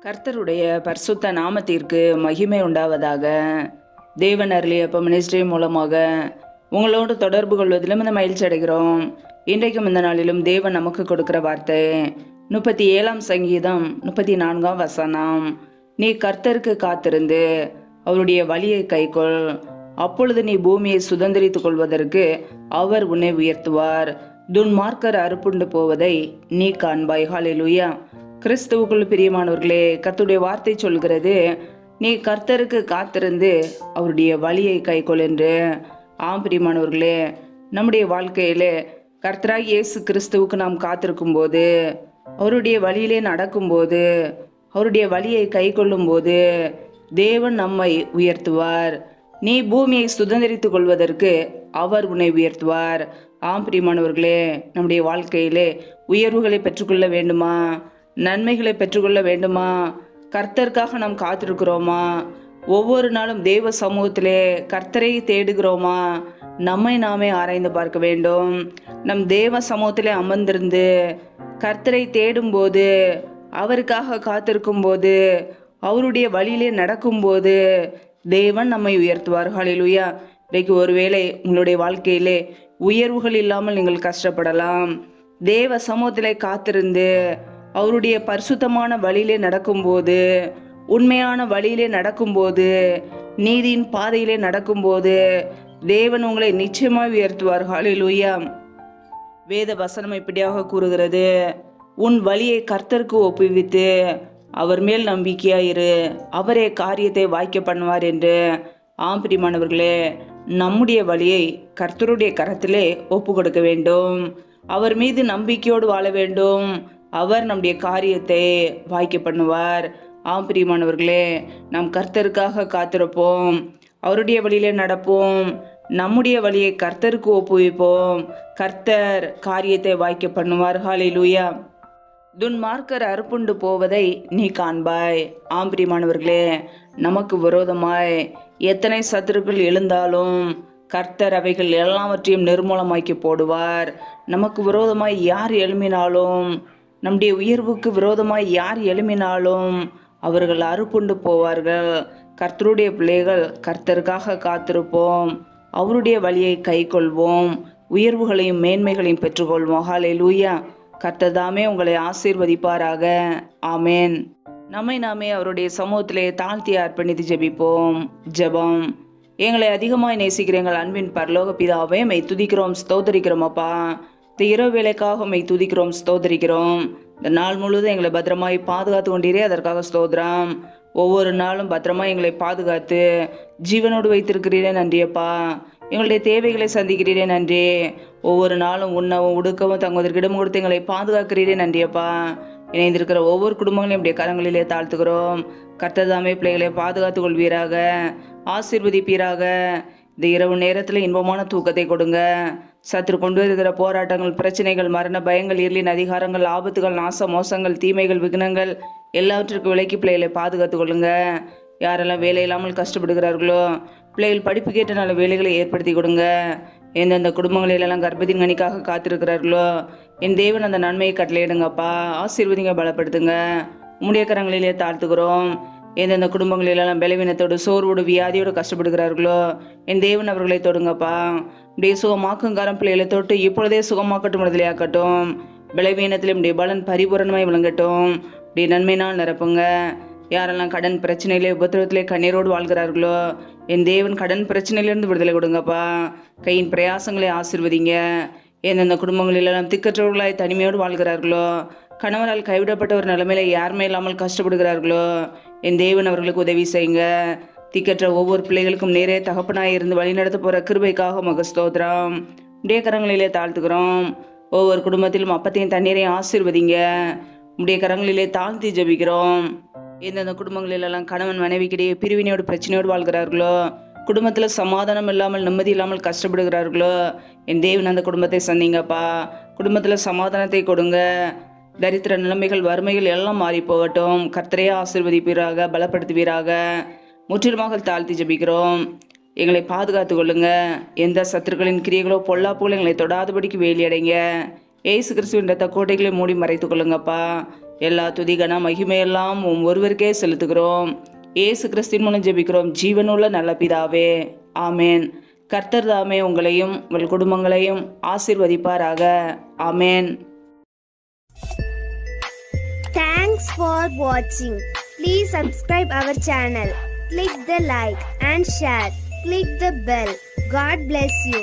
கர்த்தருடைய பரிசுத்த நாமத்திற்கு மகிமை உண்டாவதாக. தேவன் அருளிய மினிஸ்ட்ரி மூலமாக உங்களோடு தொடர்பு கொள்வதிலும் இந்த மகிழ்ச்சி அடைகிறோம். இன்றைக்கும் இந்த நாளிலும் தேவன் நமக்கு கொடுக்கிற வார்த்தை 37ஆம் சங்கீதம் 34ஆம் வசனம். நீ கர்த்தருக்கு காத்திருந்து அவருடைய வழியை கைக்கொள், அப்பொழுது நீ பூமியை சுதந்திரித்துக் கொள்வதற்கு அவர் உன்னை உயர்த்துவார். துன்மார்க்கர் அறுப்புண்டு போவதை நீ காண்பாய். ஹல்லேலூயா. கிறிஸ்துவுக்குள் பிரியமானவர்களே, கர்த்தருடைய வார்த்தை சொல்கிறது, நீ கர்த்தருக்கு காத்திருந்து அவருடைய வழியை கைக்கொள் என்று. ஆம் பிரியமானவர்களே, நம்முடைய வாழ்க்கையிலே கர்த்தராய் இயேசு கிறிஸ்துவுக்கு நாம் காத்திருக்கும் போது, அவருடைய வழியிலே நடக்கும்போது, அவருடைய வழியை கை கொள்ளும் போது தேவன் நம்மை உயர்த்துவார். நீ பூமியை சுதந்திரித்துக் கொள்வதற்கு அவர் உன்னை உயர்த்துவார். ஆம் பிரியமானவர்களே, நம்முடைய வாழ்க்கையிலே உயர்வுகளை பெற்றுக்கொள்ள வேண்டுமா? நன்மைகளை பெற்றுக்கொள்ள வேண்டுமா? கர்த்தருக்காக நாம் காத்திருக்கிறோமா? ஒவ்வொரு நாளும் தேவ சமூகத்திலே கர்த்தரை தேடுகிறோமா? நம்மை நாமே ஆராய்ந்து பார்க்க வேண்டும். நம் தேவ சமூகத்திலே அமர்ந்திருந்து கர்த்தரை தேடும்போது, அவருக்காக காத்திருக்கும் போது, அவருடைய வழியிலே நடக்கும்போது தேவன் நம்மை உயர்த்துவார். ஹல்லேலூயா. இன்றைக்கு ஒருவேளை உங்களுடைய வாழ்க்கையிலே உயர்வுகள் இல்லாமல் நீங்கள் கஷ்டப்படலாம். தேவ சமூகத்திலே காத்திருந்து அவருடைய பரிசுத்தமான வழியிலே நடக்கும்போது, உண்மையான வழியிலே நடக்கும்போது, நீதியின் பாதையிலே நடக்கும்போது தேவன் உங்களை நிச்சயமாய் உயர்த்துவார். ஹல்லேலூயா. வேத வசனம் இப்படியாக கூறுகிறது, உன் வழியை கர்த்தருக்கு ஒப்புவித்து அவர் மேல் நம்பிக்கையாயிரு, அவரே காரியத்தை வாய்க்க பண்ணுவார் என்று. ஆம் பிரியமானவர்களே, நம்முடைய வழியை கர்த்தருடைய கரத்திலே ஒப்பு கொடுக்க வேண்டும். அவர் மீது நம்பிக்கையோடு வாழ வேண்டும். அவர் நம்முடைய காரியத்தை வாய்க்க பண்ணுவார். ஆம் பிரியமானவர்களே, நாம் கர்த்தருக்காக காத்திருப்போம், அவருடைய வழியிலே நடப்போம், நம்முடைய வழியை கர்த்தருக்கு ஒப்புவிப்போம். கர்த்தர் காரியத்தை வாய்க்க பண்ணுவார். ஹல்லேலூயா. துன்மார்க்கர் அறுப்புண்டு போவதை நீ காண்பாய். ஆம் பிரியமானவர்களே, நமக்கு விரோதமாய் எத்தனை சத்துருக்கள் எழுந்தாலும் கர்த்தர் அவைகள் எல்லாவற்றையும் நிர்மூலமாக்கி போடுவார். நமக்கு விரோதமாய் யார் எழும்பினாலும், நம்முடைய உயர்வுக்கு விரோதமாய் யார் எழும்பினாலும் அவர்கள் அறுப்புண்டு போவார்கள். கர்த்தருடைய பிள்ளைகள் கர்த்தருக்காக காத்திருப்போம், அவருடைய வழியை கை கொள்வோம், உயர்வுகளையும் மேன்மைகளையும் பெற்றுக்கொள்வோம். ஹல்லேலூயா. கர்த்தர் தாமே உங்களை ஆசீர்வதிப்பாராக. ஆமேன். நம்மை நாமே அவருடைய சமூகத்திலே தாழ்த்தி அர்ப்பணித்து ஜெபிப்போம். ஜெபம். எங்களை அதிகமாய் நேசிக்கிற எங்கள் அன்பின் பரலோக பிதாவே, மெய் துதிக்கிறோம், ஸ்தோத்தரிக்கிறோம். அப்பா, இந்த இரவு வேலைக்காக மெய் துதிக்கிறோம், ஸ்தோத்தரிக்கிறோம். இந்த நாள் முழுவதும் எங்களை பத்திரமாய் பாதுகாத்து கொண்டீரே, அதற்காக ஸ்தோத்திரம். ஒவ்வொரு நாளும் பத்திரமாய் எங்களை பாதுகாத்து ஜீவனோடு வைத்திருக்கிறீரே, நன்றியப்பா. எங்களுடைய தேவைகளை சந்திக்கிறீரே, நன்றி. ஒவ்வொரு நாளும் உண்ணவும் உடுக்கவும் தங்குவதற்கு இடம் கொடுத்து எங்களை பாதுகாக்கிறீரே, நன்றியப்பா. இணைந்திருக்கிற ஒவ்வொரு குடும்பங்களையும் நம்முடைய கரங்களிலே தாழ்த்துகிறோம். கர்த்தர் தாமே பிள்ளைகளை பாதுகாத்து கொள்வீராக, ஆசீர்வதிப்பீராக. இந்த இரவு நேரத்தில் இன்பமான தூக்கத்தை கொடுங்க. சத்துரு கொண்டு வருகிற போராட்டங்கள், பிரச்சனைகள், மரண பயங்கள், இருளின் அதிகாரங்கள், ஆபத்துகள், நாச மோசங்கள், தீமைகள், விக்னங்கள் எல்லாவற்றிற்கும் விலக்கி பிள்ளைகளை பாதுகாத்து கொள்ளுங்க. யாரெல்லாம் வேலை இல்லாமல் கஷ்டப்படுகிறார்களோ, பிள்ளைகள் படிப்பு கேட்ட நல்ல வேலைகளை ஏற்படுத்தி கொடுங்க. எந்தெந்த குடும்பங்களிலெல்லாம் கர்ப்பத்தின் கனிக்காக காத்திருக்கிறார்களோ, என் தேவன் அந்த நன்மையை கட்டளையிடுங்கப்பா. ஆசீர்வதிங்க, பலப்படுத்துங்க. உம்முடைய கரங்களிலே தாழ்த்துகிறோம். எந்தெந்த குடும்பங்களிலெல்லாம் பலவீனத்தோடு, சோர்வோடு, வியாதியோடு கஷ்டப்படுகிறார்களோ, என் தேவன் அவர்களை தொடுங்கப்பா. இப்படியே சுகமாக்குங்காரம் பிள்ளைகளை தொட்டு இப்பொழுதே சுகமாக்கட்டும், விடுதலையாக்கட்டும். பலவீனத்தில் இப்படி பலன் பரிபூரணமாய் விளங்கட்டும். இப்படி நன்மையினால் நிரப்புங்க. யாரெல்லாம் கடன் பிரச்சனையிலே, உபத்திரத்திலே, கண்ணீரோடு வாழ்கிறார்களோ, என் தேவன் கடன் பிரச்சனையிலிருந்து விடுதலை கொடுங்கப்பா. கையின் பிரயாசங்களை ஆசீர்வதிங்க. எந்தெந்த குடும்பங்களிலெல்லாம் திக்கற்றவர்களாய் தனிமையோடு வாழ்கிறார்களோ, கணவரால் கைவிடப்பட்ட ஒரு நிலைமையில யாருமே இல்லாமல் கஷ்டப்படுகிறார்களோ, என் தேவன் அவர்களுக்கு உதவி செய்யுங்க. திக்கற்ற ஒவ்வொரு பிள்ளைகளுக்கும் நேரே தகப்பனாய் இருந்து வழிநடத்த போகிற கிருபைக்காக மக ஸ்தோத்திரம். உடைய கரங்களிலே தாழ்த்துக்கிறோம். ஒவ்வொரு குடும்பத்திலும் அப்பத்தையும் தண்ணீரையும் ஆசீர்வதிங்க. உடைய கரங்களிலே தாழ்த்தி ஜெபிக்கிறோம். எந்தெந்த குடும்பங்களிலெல்லாம் கணவன் மனைவிக்கிடையே பிரிவினையோடு பிரச்சனையோடு வாழ்கிறார்களோ, குடும்பத்தில் சமாதானம் இல்லாமல் நிம்மதி இல்லாமல் கஷ்டப்படுகிறார்களோ, என் தேவன் அந்த குடும்பத்தை சந்திங்கப்பா. குடும்பத்தில் சமாதானத்தை கொடுங்க. தரித்திர நிலைமைகள், வறுமைகள் எல்லாம் மாறி போகட்டும். கர்த்தரையே ஆசீர்வதிப்பீராக, பலப்படுத்துவீராக. முற்றிலுமாக தாழ்த்தி ஜெபிக்கிறோம். எங்களை பாதுகாத்து கொள்ளுங்க. எந்த சத்துருக்களின் கிரியைகளோ பொல்லாப்புகளோ எங்களை தொடாதபடிக்கு வேலியடைங்க. ஏசு கிறிஸ்துவின் ரத்த கோட்டைகளை மூடி மறைத்து கொள்ளுங்கப்பா. எல்லா துதிகன மகிமையெல்லாம் ஒருவருக்கே செலுத்துகிறோம். இயேசு கிறிஸ்தின் மூலம் ஜெபிக்கிறோம் ஜீவனுள்ள நல்ல பிதாவே, ஆமேன். கர்த்தர் தாமே உங்களையும் உங்கள் குடும்பங்களையும் ஆசீர்வதிப்பாராக. ஆமேன். Thanks for watching. Please subscribe our channel. Click the like and share. Click the bell. God bless you.